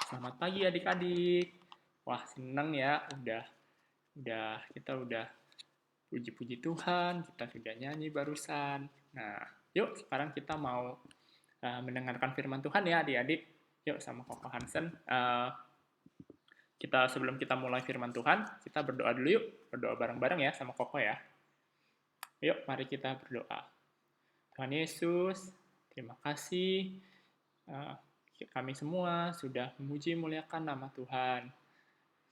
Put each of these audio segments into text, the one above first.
Selamat pagi adik-adik. Wah, senang ya kita udah puji-puji Tuhan, kita sudah nyanyi barusan. Nah, yuk sekarang kita mau mendengarkan firman Tuhan ya adik-adik. Yuk sama Koko Hansen. Sebelum kita mulai firman Tuhan, kita berdoa dulu yuk. Berdoa bareng-bareng ya sama Koko ya. Yuk, mari kita berdoa. Tuhan Yesus, terima kasih eh, kami semua sudah memuji muliakan nama Tuhan.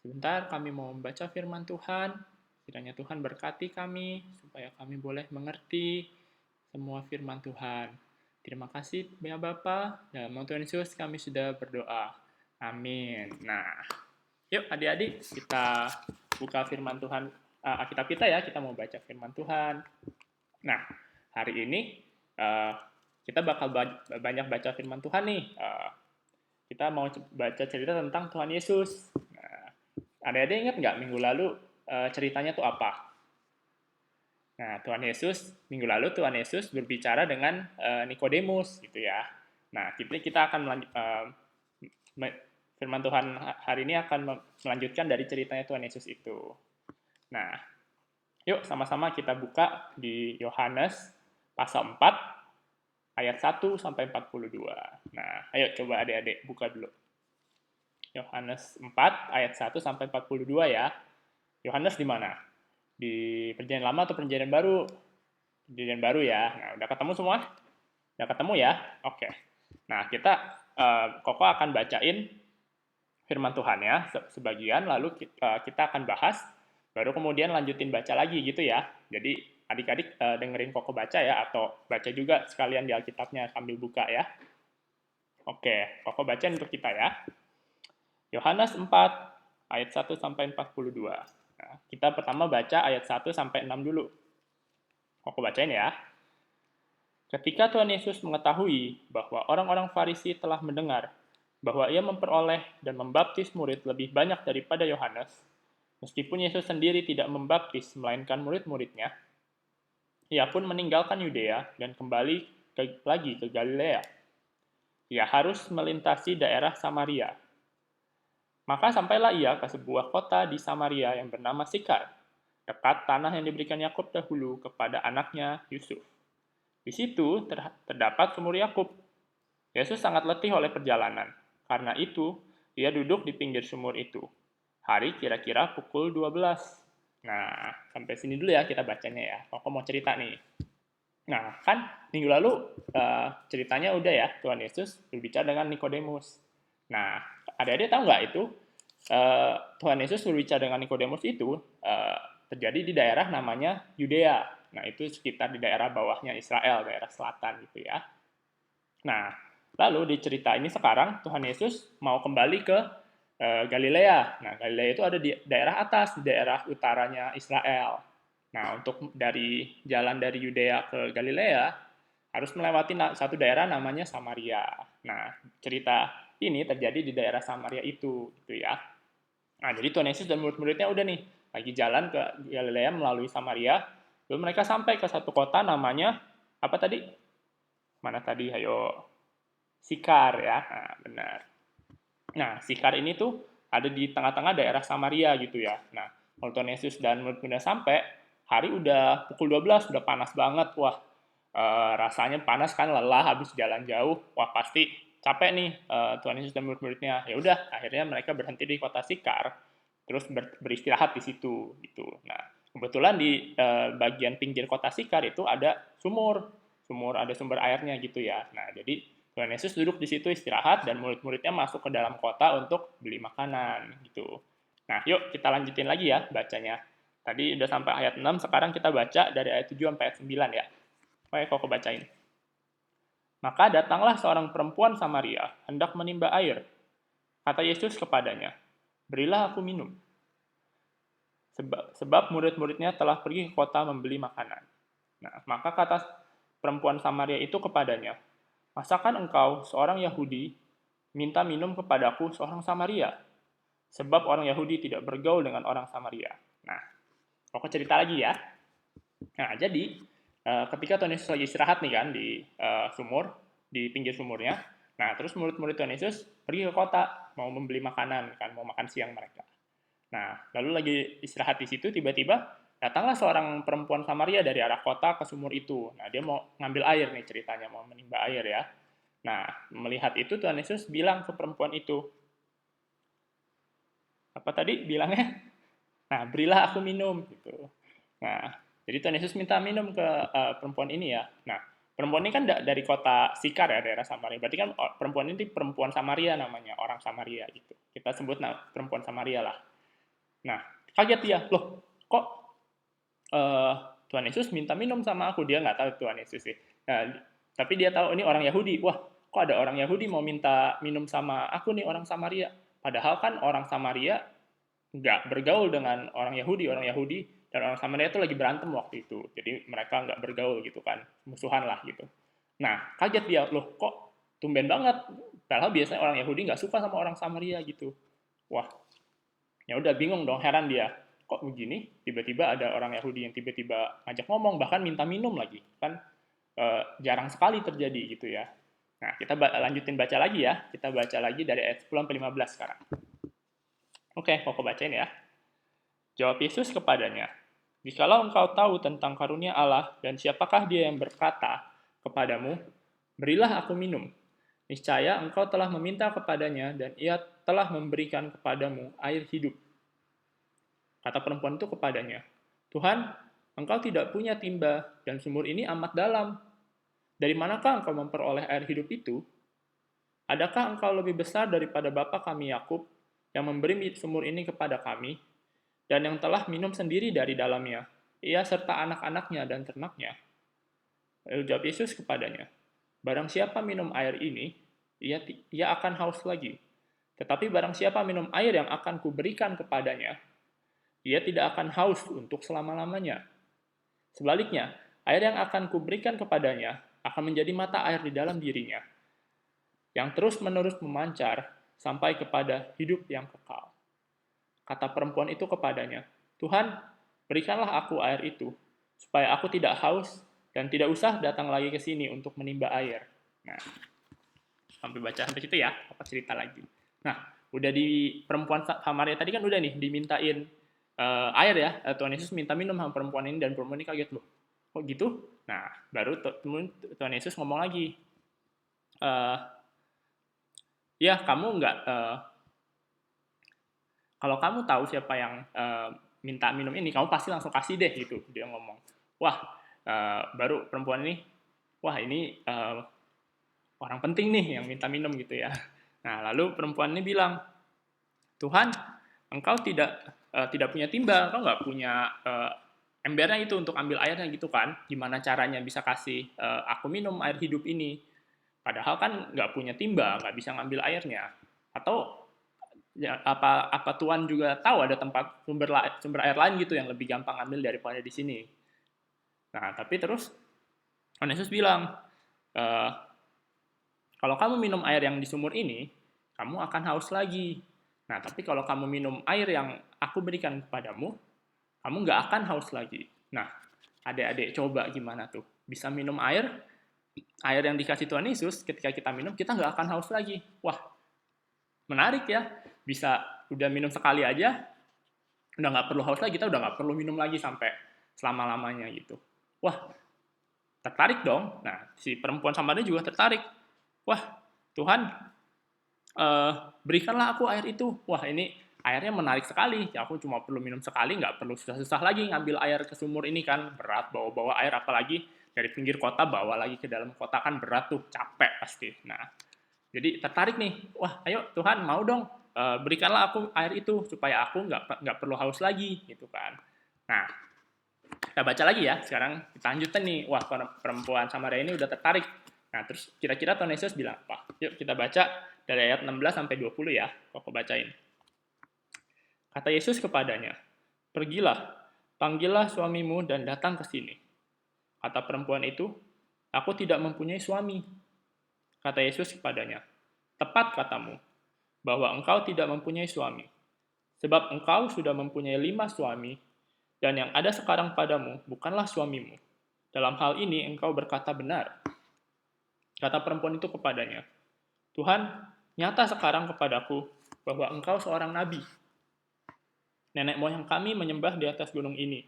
Sebentar kami mau membaca firman Tuhan. Kiranya Tuhan berkati kami supaya kami boleh mengerti semua firman Tuhan. Terima kasih ya Bapa. Dalam nama Tuhan Yesus kami sudah berdoa. Amin. Nah, yuk adik-adik kita buka firman Tuhan Alkitab kita ya. Kita mau baca firman Tuhan. Nah, hari ini kita bakal banyak baca firman Tuhan nih. Kita mau baca cerita tentang Tuhan Yesus. Ada ingat nggak minggu lalu ceritanya tuh apa? Nah, minggu lalu Tuhan Yesus berbicara dengan Nikodemus gitu ya. Nah, kita akan firman Tuhan hari ini akan melanjutkan dari ceritanya Tuhan Yesus itu. Nah, yuk sama-sama kita buka di Yohanes pasal 4 ayat 1 sampai 42. Nah, ayo coba adik-adik buka dulu. Yohanes 4 ayat 1 sampai 42 ya. Yohanes di mana? Di perjanjian lama atau perjanjian baru? Perjanjian baru ya. Nah, udah ketemu semua? Udah ketemu ya? Oke. Nah, Koko akan bacain firman Tuhan ya, sebagian, lalu kita akan bahas, baru kemudian lanjutin baca lagi gitu ya. Jadi, adik-adik dengerin Koko baca ya, atau baca juga sekalian di Alkitabnya sambil buka ya. Oke, Koko bacain untuk kita ya. Yohanes 4 ayat 1 sampai 42. Nah, kita pertama baca ayat 1 sampai 6 dulu. Aku bacain ya. Ketika Tuhan Yesus mengetahui bahwa orang-orang Farisi telah mendengar bahwa ia memperoleh dan membaptis murid lebih banyak daripada Yohanes, meskipun Yesus sendiri tidak membaptis melainkan murid-muridnya, ia pun meninggalkan Yudea dan kembali lagi ke Galilea. Ia harus melintasi daerah Samaria. Maka sampailah ia ke sebuah kota di Samaria yang bernama Sikar, dekat tanah yang diberikan Yakub dahulu kepada anaknya Yusuf. Di situ terdapat sumur Yakub. Yesus sangat letih oleh perjalanan. Karena itu, ia duduk di pinggir sumur itu. Hari kira-kira pukul 12. Nah, sampai sini dulu ya kita bacanya ya. Aku mau cerita nih. Nah, kan minggu lalu ceritanya udah ya, Tuhan Yesus berbicara dengan Nikodemus. Nah, adik-adik tahu nggak itu Tuhan Yesus berbicara dengan Nikodemus itu terjadi di daerah namanya Yudea. Nah, itu sekitar di daerah bawahnya Israel, daerah selatan gitu ya. Nah, lalu di cerita ini sekarang Tuhan Yesus mau kembali ke Galilea. Nah, Galilea itu ada di daerah atas, di daerah utaranya Israel. Nah, untuk jalan dari Yudea ke Galilea harus melewati satu daerah namanya Samaria. Nah, cerita ini terjadi di daerah Samaria itu, gitu ya. Nah, jadi Tuhan Yesus dan murid-muridnya udah nih lagi jalan ke Galilea melalui Samaria. Lalu mereka sampai ke satu kota namanya apa tadi? Mana tadi? Ayo, Sikar ya. Nah, benar. Nah, Sikar ini tuh ada di tengah-tengah daerah Samaria gitu ya. Nah, kalau Tuhan Yesus dan murid-muridnya sampai, hari udah pukul 12, udah panas banget. Wah, rasanya panas kan, lelah habis jalan jauh. Wah, pasti capek nih Tuhan Yesus dan murid-muridnya. Ya udah, akhirnya mereka berhenti di kota Sikar, terus beristirahat di situ gitu. Nah, kebetulan di bagian pinggir kota Sikar itu ada ada sumber airnya gitu ya. Nah, jadi Tuhan Yesus duduk di situ istirahat dan murid-muridnya masuk ke dalam kota untuk beli makanan gitu. Nah, yuk kita lanjutin lagi ya bacanya. Tadi udah sampai ayat 6, sekarang kita baca dari ayat 7 sampai ayat 9 ya. Oke, kok bacain. Maka datanglah seorang perempuan Samaria, hendak menimba air. Kata Yesus kepadanya, berilah aku minum. Sebab murid-muridnya telah pergi ke kota membeli makanan. Nah, maka kata perempuan Samaria itu kepadanya, masakan engkau, seorang Yahudi, minta minum kepadaku seorang Samaria? Sebab orang Yahudi tidak bergaul dengan orang Samaria. Nah, aku cerita lagi ya. Nah, jadi ketika Tuhan Yesus lagi istirahat nih kan di sumur, di pinggir sumurnya, Nah, terus murid-murid Tuhan Yesus pergi ke kota, mau membeli makanan, kan, mau makan siang mereka. Nah, lalu lagi istirahat di situ, tiba-tiba datanglah seorang perempuan Samaria dari arah kota ke sumur itu. Nah, dia mau ngambil air nih ceritanya, mau menimba air ya. Nah, melihat itu Tuhan Yesus bilang ke perempuan itu, apa tadi bilangnya? Nah, berilah aku minum gitu. Nah, jadi Tuhan Yesus minta minum ke perempuan ini ya. Nah, perempuan ini kan dari kota Sikar ya, daerah Samaria. Berarti kan perempuan ini perempuan Samaria namanya, orang Samaria gitu. Kita sebut perempuan Samaria lah. Nah, kaget dia, loh, kok Tuhan Yesus minta minum sama aku? Dia nggak tahu Tuhan Yesus sih. Nah, tapi dia tahu ini orang Yahudi. Wah, kok ada orang Yahudi mau minta minum sama aku nih, orang Samaria? Padahal kan orang Samaria nggak bergaul dengan orang Yahudi. Orang Yahudi dan orang Samaria itu lagi berantem waktu itu. Jadi mereka nggak bergaul gitu kan, musuhan lah gitu. Nah, kaget dia, loh kok tumben banget. Padahal biasanya orang Yahudi nggak suka sama orang Samaria gitu. Wah, ya udah bingung dong, heran dia. Kok begini? Tiba-tiba ada orang Yahudi yang tiba-tiba ngajak ngomong, bahkan minta minum lagi. Kan jarang sekali terjadi gitu ya. Nah, kita lanjutin baca lagi ya. Kita baca lagi dari ayat 10 sampai 15 sekarang. Oke, aku bacain ya. Jawab Yesus kepadanya, "Jikalau engkau tahu tentang karunia Allah dan siapakah dia yang berkata kepadamu, berilah aku minum. Niscaya engkau telah meminta kepadanya dan ia telah memberikan kepadamu air hidup." Kata perempuan itu kepadanya, "Tuhan, engkau tidak punya timba dan sumur ini amat dalam. Dari manakah engkau memperoleh air hidup itu? Adakah engkau lebih besar daripada bapa kami Yakub yang memberi sumur ini kepada kami dan yang telah minum sendiri dari dalamnya, ia serta anak-anaknya dan ternaknya?" Lalu jawab Yesus kepadanya, "Barang siapa minum air ini, ia akan haus lagi. Tetapi barang siapa minum air yang akan kuberikan kepadanya, ia tidak akan haus untuk selama-lamanya. Sebaliknya, air yang akan kuberikan kepadanya akan menjadi mata air di dalam dirinya, yang terus-menerus memancar sampai kepada hidup yang kekal." Kata perempuan itu kepadanya, "Tuhan, berikanlah aku air itu, supaya aku tidak haus dan tidak usah datang lagi ke sini untuk menimba air." Nah, sampai baca sampai situ ya, apa cerita lagi. Nah, udah di perempuan Samaria tadi kan udah nih dimintain air ya. Tuhan Yesus minta minum sama perempuan ini dan perempuan ini kaget, loh, kok gitu? Nah, baru Tuhan Yesus ngomong lagi, ya kamu nggak, kalau kamu tahu siapa yang minta minum ini, kamu pasti langsung kasih deh gitu. Dia ngomong. Wah, baru perempuan ini, wah ini orang penting nih yang minta minum gitu ya. Nah, lalu perempuan ini bilang, "Tuhan, engkau tidak punya timba, engkau nggak punya embernya itu untuk ambil airnya gitu kan? Gimana caranya bisa kasih aku minum air hidup ini? Padahal kan nggak punya timba, nggak bisa ngambil airnya. Atau ya, apa Tuhan juga tahu ada tempat sumber air lain gitu yang lebih gampang ambil daripada di sini?" Nah, tapi terus Tuhan Yesus bilang, "Eh, kalau kamu minum air yang di sumur ini, kamu akan haus lagi. Nah, tapi kalau kamu minum air yang aku berikan kepadamu, kamu nggak akan haus lagi." Nah, adik-adik coba gimana tuh? Bisa minum air yang dikasih Tuhan Yesus, ketika kita minum, kita nggak akan haus lagi. Wah, menarik ya. Bisa udah minum sekali aja, udah nggak perlu haus lagi, kita udah nggak perlu minum lagi sampai selama-lamanya gitu. Wah, tertarik dong. Nah, si perempuan Samaria juga tertarik. Wah, Tuhan, berikanlah aku air itu. Wah, ini airnya menarik sekali. Ya, aku cuma perlu minum sekali, nggak perlu susah-susah lagi ngambil air ke sumur ini kan. Berat bawa-bawa air, apalagi dari pinggir kota bawa lagi ke dalam kota kan berat tuh, capek pasti. Nah, jadi tertarik nih. Wah, ayo Tuhan, mau dong, berikanlah aku air itu supaya aku nggak perlu haus lagi gitu kan. Nah, kita baca lagi ya. Sekarang kita lanjutkan nih. Wah, perempuan Samaria ini udah tertarik. Nah, terus kira-kira Tuhan Yesus bilang apa? Yuk kita baca dari ayat 16 sampai 20 ya. Aku bacain. Kata Yesus kepadanya, "Pergilah, panggillah suamimu dan datang ke sini." Kata perempuan itu, "Aku tidak mempunyai suami." Kata Yesus kepadanya, "Tepat katamu, bahwa engkau tidak mempunyai suami. Sebab engkau sudah mempunyai 5 suami, dan yang ada sekarang padamu bukanlah suamimu. Dalam hal ini engkau berkata benar." Kata perempuan itu kepadanya, Tuhan, nyata sekarang kepadaku bahwa engkau seorang nabi. Nenek moyang kami menyembah di atas gunung ini,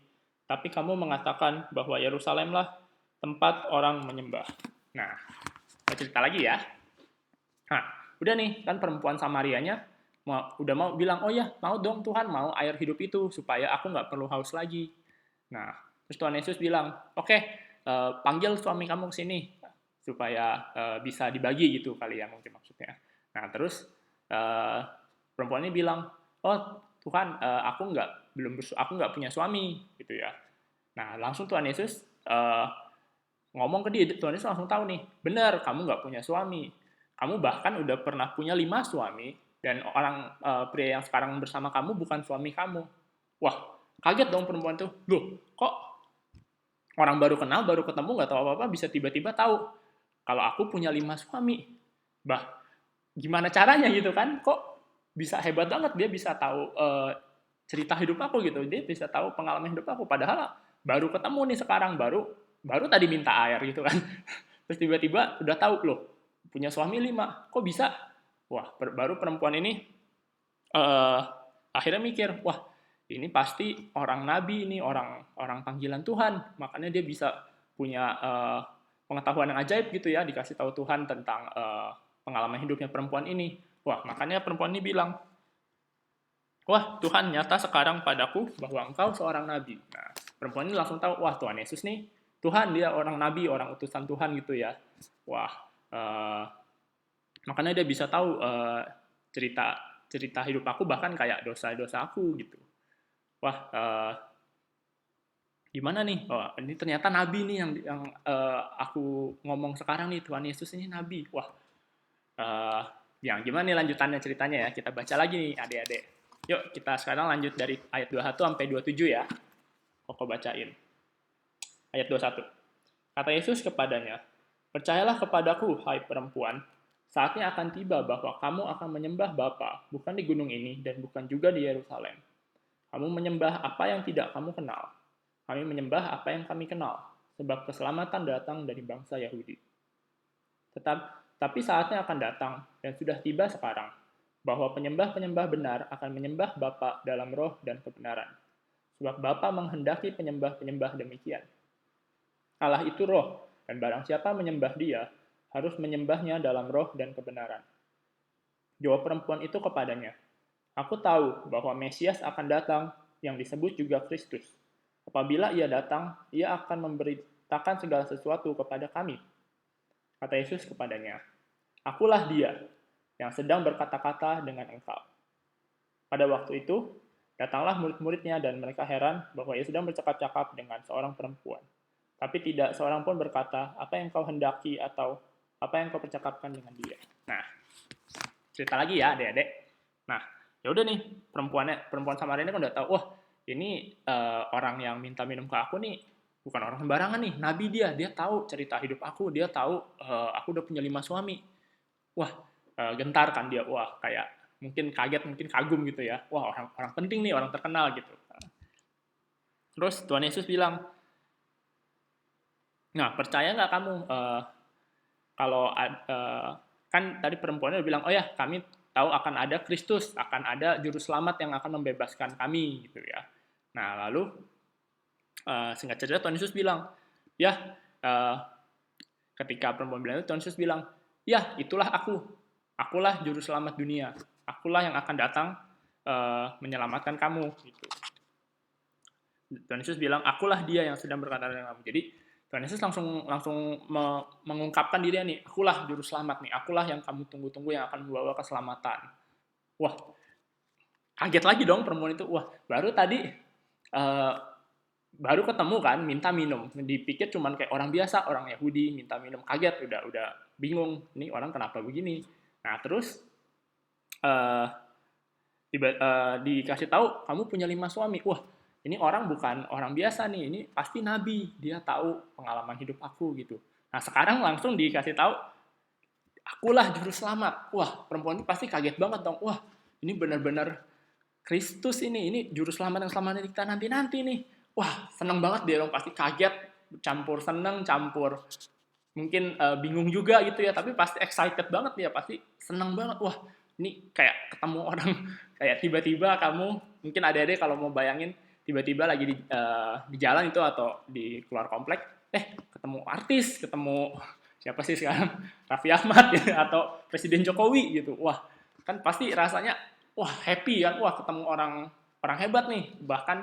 tapi kamu mengatakan bahwa Yerusalemlah tempat orang menyembah. Nah, kita cerita lagi ya. Nah, udah nih, kan perempuan Samarianya udah mau bilang, oh ya, mau dong Tuhan, mau air hidup itu, supaya aku nggak perlu haus lagi. Nah, terus Tuhan Yesus bilang, oke, panggil suami kamu ke sini, supaya bisa dibagi gitu kali ya mungkin maksudnya. Nah, terus perempuan ini bilang, oh Tuhan, aku nggak punya suami gitu ya. Nah, langsung Tuhan Yesus ngomong ke dia, Tuhan Yesus langsung tahu nih, benar kamu nggak punya suami, kamu bahkan udah pernah punya 5 suami, dan orang pria yang sekarang bersama kamu bukan suami kamu. Wah, kaget dong perempuan tuh, loh kok orang baru kenal, baru ketemu, nggak tahu apa-apa, bisa tiba-tiba tahu kalau aku punya 5 suami. Bah, gimana caranya gitu kan? Kok bisa hebat banget dia bisa tahu cerita hidup aku gitu. Dia bisa tahu pengalaman hidup aku. Padahal baru ketemu nih sekarang, baru tadi minta air gitu kan. Terus tiba-tiba udah tahu loh, punya suami 5. Kok bisa? Wah, baru perempuan ini akhirnya mikir, wah ini pasti orang nabi ini, orang panggilan Tuhan. Makanya dia bisa punya pengetahuan yang ajaib gitu ya, dikasih tahu Tuhan tentang pengalaman hidupnya perempuan ini. Wah, makanya perempuan ini bilang, wah Tuhan nyata sekarang padaku bahwa engkau seorang nabi. Nah, perempuan ini langsung tahu, wah Tuhan Yesus nih, Tuhan dia orang nabi, orang utusan Tuhan gitu ya. Wah, makanya dia bisa tahu cerita hidup aku, bahkan kayak dosa-dosa aku gitu. Wah, gimana nih? Oh, ini ternyata nabi nih yang aku ngomong sekarang nih, Tuhan Yesus ini nabi. Wah, yang gimana nih lanjutannya ceritanya ya? Kita baca lagi nih adik-adik. Yuk, kita sekarang lanjut dari ayat 21 sampai 27 ya. Koko bacain. Ayat 21. Kata Yesus kepadanya, percayalah kepadaku, hai perempuan, saatnya akan tiba bahwa kamu akan menyembah Bapa, bukan di gunung ini dan bukan juga di Yerusalem. Kamu menyembah apa yang tidak kamu kenal. Kami menyembah apa yang kami kenal, sebab keselamatan datang dari bangsa Yahudi. Tapi saatnya akan datang, dan sudah tiba sekarang, bahwa penyembah-penyembah benar akan menyembah Bapa dalam roh dan kebenaran. Sebab Bapa menghendaki penyembah-penyembah demikian. Allah itu roh, dan barang siapa menyembah dia, harus menyembahnya dalam roh dan kebenaran. Jawab perempuan itu kepadanya, aku tahu bahwa Mesias akan datang yang disebut juga Kristus. Apabila ia datang, ia akan memberitakan segala sesuatu kepada kami. Kata Yesus kepadanya, akulah dia yang sedang berkata-kata dengan engkau. Pada waktu itu, datanglah murid-muridnya dan mereka heran bahwa ia sedang bercakap-cakap dengan seorang perempuan. Tapi tidak seorang pun berkata, apa yang kau hendaki atau apa yang kau percakapkan dengan dia. Nah, cerita lagi ya adik-adik. Nah, ya udah nih, perempuan Samaria ini kan udah tahu, wah ini orang yang minta minum ke aku nih bukan orang sembarangan nih, nabi dia tahu cerita hidup aku, dia tahu aku udah punya 5 suami. Wah, gentar kan dia, wah kayak mungkin kaget, mungkin kagum gitu ya. Wah, orang penting nih, orang terkenal gitu. Terus Tuhan Yesus bilang, nah percaya nggak kamu kalau kan tadi perempuannya bilang, oh ya kami tahu akan ada Kristus, akan ada juru selamat yang akan membebaskan kami gitu ya. Nah lalu singkat cerita Tuhan Yesus bilang, ya ketika perempuan bilang itu Tuhan Yesus bilang, ya itulah akulah juru selamat dunia, akulah yang akan datang menyelamatkan kamu gitu. Tuhan Yesus bilang, akulah dia yang sedang berkata dengan kamu. Jadi Tuhan Yesus langsung mengungkapkan dirinya nih, akulah juru selamat nih, akulah yang kamu tunggu-tunggu yang akan membawa keselamatan. Wah, kaget lagi dong perempuan itu. Wah, baru tadi baru ketemu kan, minta minum. Dipikir cuman kayak orang biasa, orang Yahudi minta minum, kaget, udah bingung, ini orang kenapa begini. Nah terus dikasih tahu kamu punya 5 suami. Wah, ini orang bukan orang biasa nih, ini pasti nabi, dia tahu pengalaman hidup aku gitu. Nah sekarang langsung dikasih tahu, akulah juru selamat. Wah, perempuan ini pasti kaget banget dong. Wah, ini benar-benar Kristus ini juru selamat yang selama kita nanti-nanti nih. Wah, seneng banget dia dong, pasti kaget, campur seneng, campur mungkin bingung juga gitu ya, tapi pasti excited banget ya, pasti senang banget. Wah, ini kayak ketemu orang, kayak tiba-tiba kamu, mungkin adik-adik kalau mau bayangin, tiba-tiba lagi di jalan itu atau di keluar komplek, ketemu artis, ketemu siapa sih sekarang, Raffi Ahmad ya, atau Presiden Jokowi gitu. Wah, kan pasti rasanya, wah happy kan, wah ketemu orang orang hebat nih. Bahkan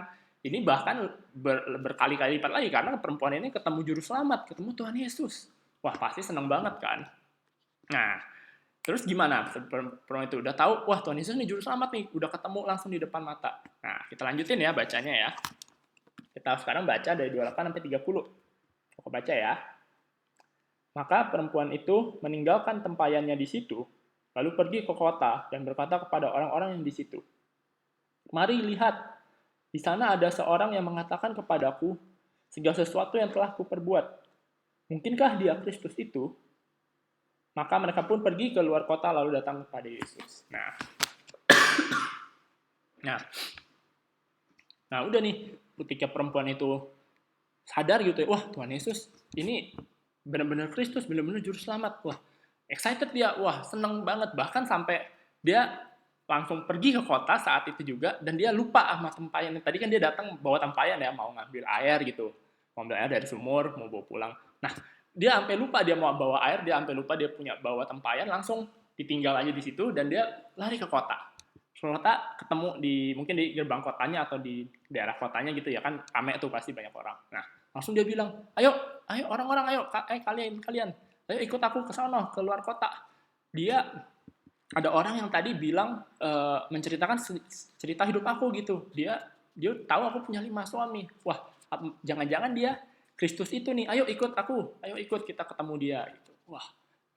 berkali-kali lipat lagi karena perempuan ini ketemu juru selamat, ketemu Tuhan Yesus. Wah pasti seneng banget kan. Nah, terus gimana? Perempuan itu udah tahu, wah Tuhan Yesus nih juru selamat nih, udah ketemu langsung di depan mata. Nah, kita lanjutin ya bacanya ya. Kita sekarang baca dari 28 sampai 30. Aku baca ya. Maka perempuan itu meninggalkan tempayannya di situ, lalu pergi ke kota dan berkata kepada orang-orang yang di situ, "Mari lihat, di sana ada seorang yang mengatakan kepadaku segala sesuatu yang telah kuperbuat. Mungkinkah dia Kristus itu?" Maka mereka pun pergi ke luar kota lalu datang kepada Yesus. Nah, udah nih, ketika perempuan itu sadar gitu ya, wah Tuhan Yesus ini benar-benar Kristus, benar-benar juru selamat. Wah, excited dia, wah seneng banget. Bahkan sampai dia langsung pergi ke kota saat itu juga, dan dia lupa sama tempayan. Tadi kan dia datang bawa tempayan ya, mau ngambil air gitu. Mau ambil air dari sumur, mau bawa pulang. Nah, dia sampai lupa dia mau bawa air, dia sampai lupa dia punya bawa tempayan, langsung ditinggal aja di situ, dan dia lari ke kota. Kota ketemu mungkin di gerbang kotanya atau di daerah kotanya gitu ya, kan rame tuh pasti banyak orang. Nah, langsung dia bilang, ayo orang-orang, ayo kalian, ayo ikut aku ke sana, ke luar kota. Dia ada orang yang tadi bilang menceritakan cerita hidup aku gitu. Dia tahu aku punya 5 suami. Wah, jangan-jangan dia Kristus itu nih. Ayo ikut aku, ayo ikut kita ketemu dia gitu. Wah,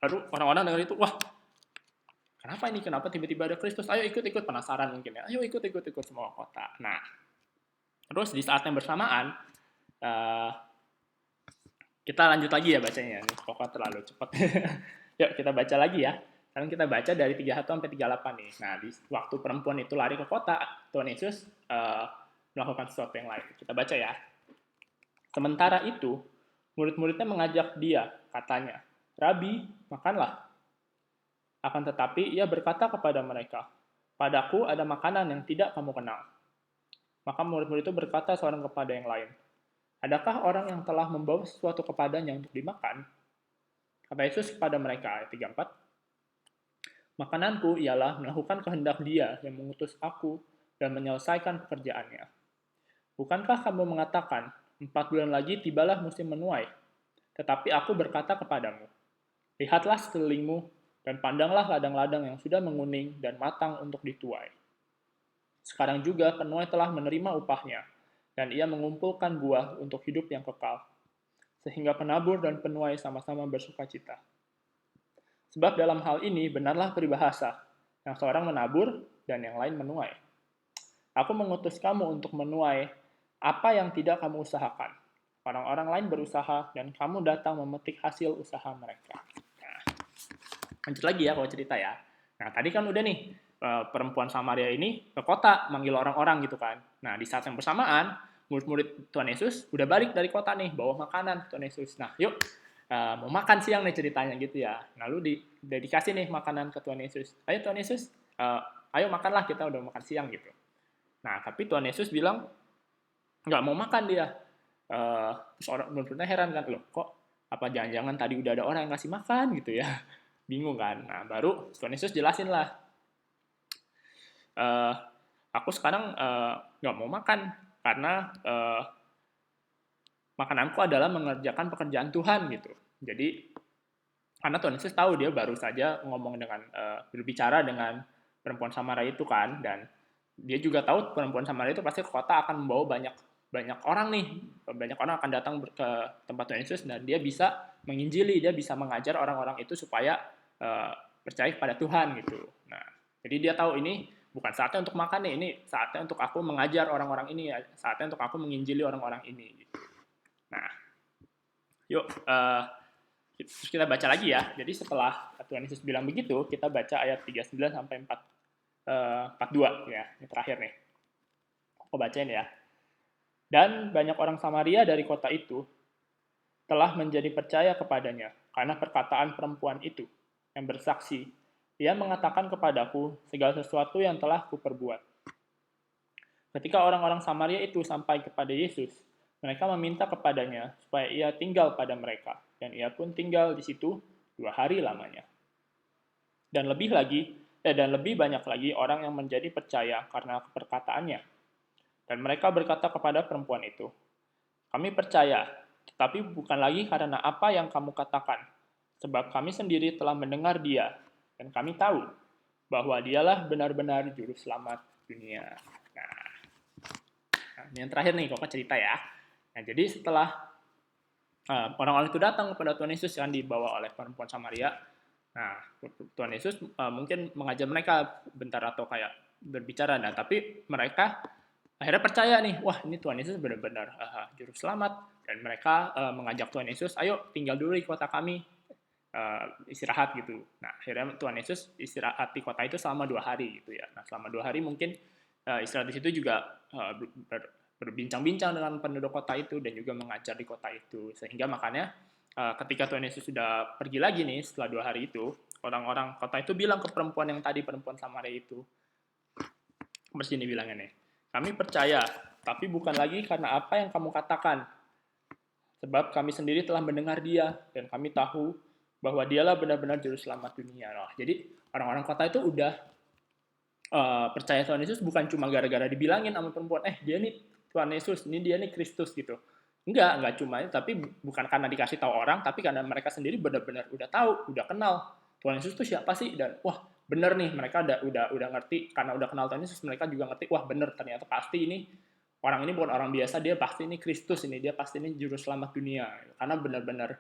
baru orang-orang dengar itu, wah kenapa ini? Kenapa tiba-tiba ada Kristus? Ayo ikut-ikut, penasaran mungkin ya. Ayo ikut semua kota. Nah, terus di saat yang bersamaan kita lanjut lagi ya bacanya. Ini pokoknya terlalu cepat. Yuk kita baca lagi ya. Sekarang kita baca dari 31 sampai 38 nih. Nah, di waktu perempuan itu lari ke kota, Tuhan Yesus melakukan sesuatu yang lain. Kita baca ya. Sementara itu, murid-muridnya mengajak dia, katanya, "Rabi, makanlah." Akan tetapi ia berkata kepada mereka, "Padaku ada makanan yang tidak kamu kenal." Maka murid-murid itu berkata seorang kepada yang lain, "Adakah orang yang telah membawa sesuatu kepadanya untuk dimakan?" Kata Yesus kepada mereka, ayat 34, "Makananku ialah melakukan kehendak Dia yang mengutus aku dan menyelesaikan pekerjaannya. Bukankah kamu mengatakan, 4 bulan lagi tibalah musim menuai? Tetapi aku berkata kepadamu, lihatlah sekelilingmu dan pandanglah ladang-ladang yang sudah menguning dan matang untuk dituai. Sekarang juga penuai telah menerima upahnya, dan ia mengumpulkan buah untuk hidup yang kekal, sehingga penabur dan penuai sama-sama bersukacita. Sebab dalam hal ini benarlah peribahasa, yang seorang menabur dan yang lain menuai. Aku mengutus kamu untuk menuai apa yang tidak kamu usahakan. Orang-orang lain berusaha dan kamu datang memetik hasil usaha mereka." Nah, lanjut lagi ya kalau cerita ya. Nah, tadi kan udah nih, perempuan Samaria ini ke kota manggil orang-orang gitu kan. Nah, di saat yang bersamaan, murid-murid Tuhan Yesus udah balik dari kota nih, bawa makanan Tuhan Yesus. Nah, yuk mau makan siang nih ceritanya gitu ya. Lalu dikasih nih makanan ke Tuhan Yesus. Ayo Tuhan Yesus, ayo makanlah, kita udah makan siang gitu. Nah, tapi Tuhan Yesus bilang nggak mau makan dia. Terus orang murid-muridnya heran kan, loh kok apa jangan-jangan tadi udah ada orang yang ngasih makan gitu ya. Bingung kan. Nah, baru Tuhan Yesus jelasin lah. Aku sekarang nggak mau makan karena makananku adalah mengerjakan pekerjaan Tuhan gitu. Jadi karena Tuhan Yesus tahu dia baru saja ngomong dengan berbicara dengan perempuan Samaria itu kan, dan dia juga tahu perempuan Samaria itu pasti ke kota akan membawa banyak orang nih, banyak orang akan datang ke tempat Tuhan Yesus dan dia bisa menginjili, dia bisa mengajar orang-orang itu supaya percaya kepada Tuhan gitu. Nah, jadi dia tahu ini bukan saatnya untuk makan nih, ini saatnya untuk aku mengajar orang-orang ini, saatnya untuk aku menginjili orang-orang ini. Gitu. Nah, yuk terus kita baca lagi ya. Jadi setelah Tuhan Yesus bilang begitu, kita baca ayat 39 sampai 42 ya. Ini terakhir nih. Aku bacain ya. "Dan banyak orang Samaria dari kota itu telah menjadi percaya kepadanya karena perkataan perempuan itu yang bersaksi. Dia mengatakan kepadaku segala sesuatu yang telah kuperbuat. Ketika orang-orang Samaria itu sampai kepada Yesus, mereka meminta kepadanya supaya ia tinggal pada mereka, dan ia pun tinggal di situ 2 hari lamanya. Dan lebih banyak lagi orang yang menjadi percaya karena perkataannya. Dan mereka berkata kepada perempuan itu, "Kami percaya, tetapi bukan lagi karena apa yang kamu katakan, sebab kami sendiri telah mendengar dia, dan kami tahu bahwa dialah benar-benar juru selamat dunia." Nah, ini yang terakhir nih, Koko cerita ya. Nah, jadi setelah orang-orang itu datang kepada Tuhan Yesus yang dibawa oleh perempuan Samaria, nah, Tuhan Yesus mungkin mengajar mereka bentar atau kayak berbicara, nah, tapi mereka akhirnya percaya nih, wah ini Tuhan Yesus benar-benar juru selamat, dan mereka mengajak Tuhan Yesus, ayo tinggal dulu di kota kami, istirahat gitu. Nah, akhirnya Tuhan Yesus istirahat di kota itu selama 2 hari gitu ya. Nah, selama 2 hari mungkin istirahat di situ juga berbincang-bincang dengan penduduk kota itu dan juga mengajar di kota itu, sehingga makanya ketika Tuhan Yesus sudah pergi lagi nih setelah 2 hari itu, orang-orang kota itu bilang ke perempuan yang tadi, perempuan Samaria itu, begini bilangnya nih, "Kami percaya, tapi bukan lagi karena apa yang kamu katakan, sebab kami sendiri telah mendengar dia, dan kami tahu bahwa dialah benar-benar juru selamat dunia." Nah, jadi orang-orang kota itu udah percaya Tuhan Yesus bukan cuma gara-gara dibilangin sama perempuan, dia nih Tuhan Yesus, ini dia nih Kristus gitu. Enggak cuma itu, tapi bukan karena dikasih tahu orang, tapi karena mereka sendiri benar-benar udah tahu, udah kenal Tuhan Yesus itu siapa sih, dan wah bener nih, mereka udah ngerti, karena udah kenal Tuhan Yesus, mereka juga ngerti, wah bener, ternyata pasti ini orang ini bukan orang biasa, dia pasti ini Kristus, dia pasti ini juru selamat dunia, karena benar-benar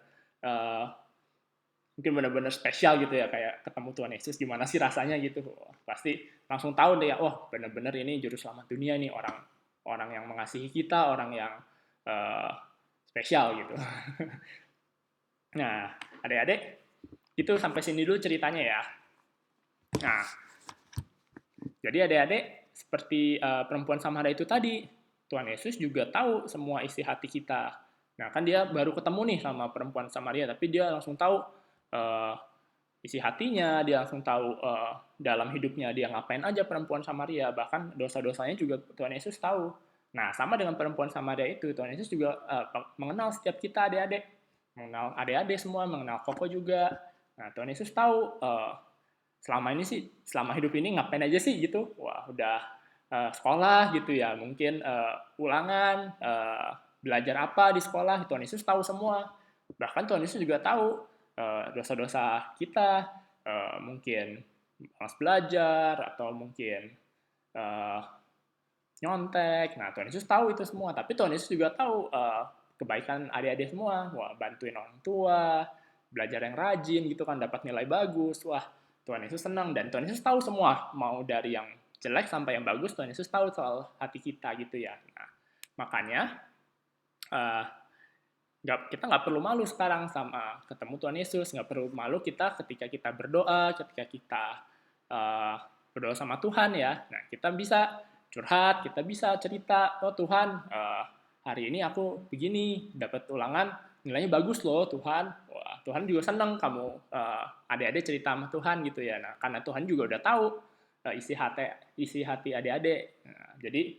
mungkin benar-benar spesial gitu ya, kayak ketemu Tuhan Yesus gimana sih rasanya gitu, pasti langsung tahu deh ya, wah benar-benar ini juru selamat dunia nih, orang yang mengasihi kita, orang yang spesial gitu. Nah, adik-adik, itu sampai sini dulu ceritanya ya. Nah, jadi adik-adik, seperti perempuan Samaria itu tadi, Tuhan Yesus juga tahu semua isi hati kita. Nah, kan dia baru ketemu nih sama perempuan Samaria, tapi dia langsung tahu isi hatinya, dia langsung tahu dalam hidupnya dia ngapain aja perempuan Samaria, bahkan dosa-dosanya juga Tuhan Yesus tahu. Nah, sama dengan perempuan Samaria itu, Tuhan Yesus juga mengenal setiap kita adik-adik, mengenal adik-adik semua, mengenal Koko juga. Nah, Tuhan Yesus tahu selama ini sih, selama hidup ini ngapain aja sih gitu. Wah, udah sekolah gitu ya, mungkin ulangan, belajar apa di sekolah, Tuhan Yesus tahu semua. Bahkan Tuhan Yesus juga tahu dosa-dosa kita, mungkin malas belajar, atau mungkin nyontek. Nah, Tuhan Yesus tahu itu semua, tapi Tuhan Yesus juga tahu kebaikan adik-adik semua. Wah, bantuin orang tua, belajar yang rajin gitu kan, dapat nilai bagus. Wah, Tuhan Yesus senang, dan Tuhan Yesus tahu semua, mau dari yang jelek sampai yang bagus, Tuhan Yesus tahu soal hati kita gitu ya. Nah, makanya kita nggak perlu malu sekarang sama ketemu Tuhan Yesus, nggak perlu malu kita ketika kita berdoa, ketika kita berdoa sama Tuhan ya. Nah, kita bisa curhat, kita bisa cerita, oh Tuhan, hari ini aku begini, dapat ulangan, nilainya bagus loh Tuhan. Wah, Tuhan juga senang kamu adik-adik cerita sama Tuhan gitu ya. Nah, karena Tuhan juga udah tahu isi hati adik-adik. Nah, jadi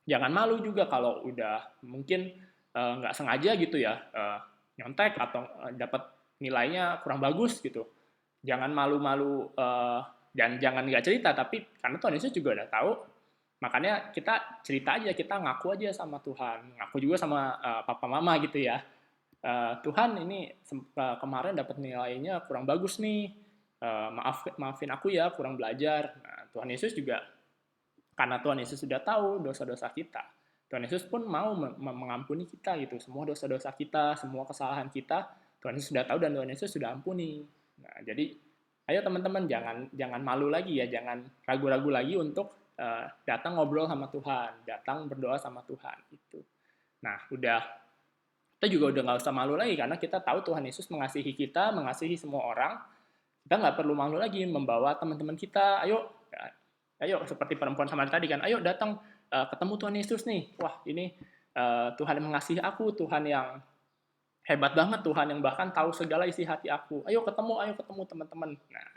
jangan malu juga kalau udah mungkin nggak sengaja gitu ya nyontek atau dapat nilainya kurang bagus gitu. Jangan malu-malu dan jangan nggak cerita, tapi karena Tuhan Yesus juga udah tahu, makanya kita cerita aja, kita ngaku aja sama Tuhan, ngaku juga sama papa mama gitu ya. Tuhan ini kemarin dapat nilainya kurang bagus nih, maafin aku ya kurang belajar. Nah, Tuhan Yesus juga, karena Tuhan Yesus sudah tahu dosa-dosa kita, Tuhan Yesus pun mau mengampuni kita gitu, semua dosa-dosa kita, semua kesalahan kita, Tuhan Yesus sudah tahu dan Tuhan Yesus sudah ampuni. Nah, jadi ayo teman-teman, jangan malu lagi ya, jangan ragu-ragu lagi untuk datang ngobrol sama Tuhan, datang berdoa sama Tuhan itu. Nah, kita juga udah nggak usah malu lagi karena kita tahu Tuhan Yesus mengasihi kita, mengasihi semua orang. Kita nggak perlu malu lagi membawa teman-teman kita. Ayo seperti perempuan Samaria tadi kan, ayo datang ketemu Tuhan Yesus nih. Wah, ini Tuhan yang mengasihi aku, Tuhan yang hebat banget Tuhan yang bahkan tahu segala isi hati aku. Ayo ketemu teman-teman. Nah,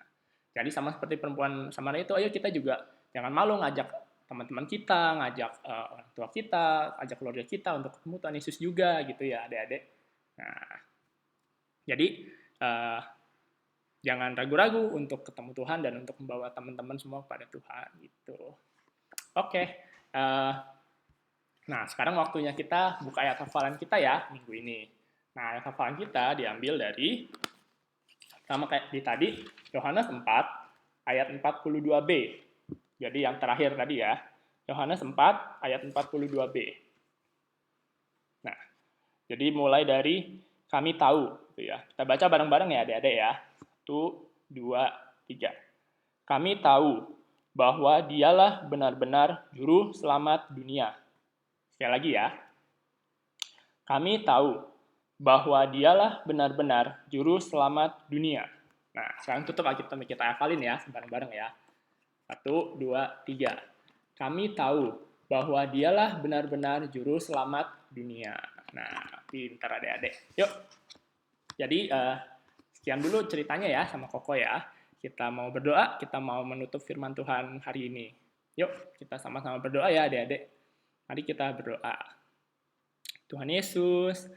jadi sama seperti perempuan Samaria itu, ayo kita juga jangan malu ngajak teman-teman kita, ngajak orang tua kita, ajak keluarga kita untuk ketemu Tuhan Yesus juga gitu ya adik-adik. Nah, jadi jangan ragu-ragu untuk ketemu Tuhan dan untuk membawa teman-teman semua kepada Tuhan gitu. Oke. Nah, sekarang waktunya kita buka ayat hafalan kita ya minggu ini. Nah, ayat hafalan kita diambil dari sama kayak di tadi Yohanes 4 ayat 42b. Jadi yang terakhir tadi ya. Yohanes 4 ayat 42b. Nah, jadi mulai dari kami tahu gitu ya. Kita baca bareng-bareng ya adik-adik ya. 1 2 3. Kami tahu bahwa dialah benar-benar juru selamat dunia. Sekali lagi ya. Kami tahu bahwa dialah benar-benar juru selamat dunia. Nah, sekarang tutup Alkitab kita hafalin ya, bareng-bareng ya. 1, 2, 3. Kami tahu bahwa dialah benar-benar juru selamat dunia. Nah, pintar adik-adik. Yuk. Jadi, sekian dulu ceritanya ya sama Koko ya. Kita mau berdoa, kita mau menutup firman Tuhan hari ini. Yuk, kita sama-sama berdoa ya adik-adik. Mari kita berdoa. Tuhan Yesus,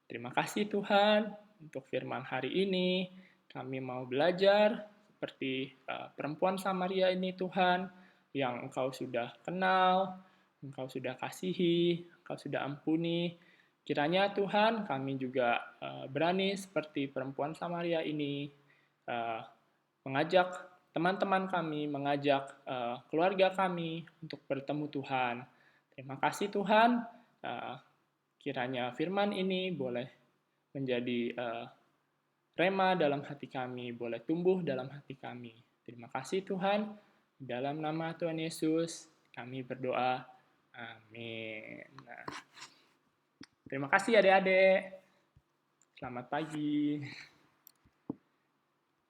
terima kasih Tuhan untuk firman hari ini. Kami mau belajar seperti perempuan Samaria ini Tuhan, yang Engkau sudah kenal, Engkau sudah kasihi, Engkau sudah ampuni. Kiranya Tuhan kami juga berani seperti perempuan Samaria ini, mengajak teman-teman kami, mengajak keluarga kami untuk bertemu Tuhan. Terima kasih Tuhan. Kiranya firman ini boleh menjadi rema dalam hati kami, boleh tumbuh dalam hati kami. Terima kasih Tuhan. Dalam nama Tuhan Yesus, kami berdoa. Amin. Nah, terima kasih adik-adik. Selamat pagi.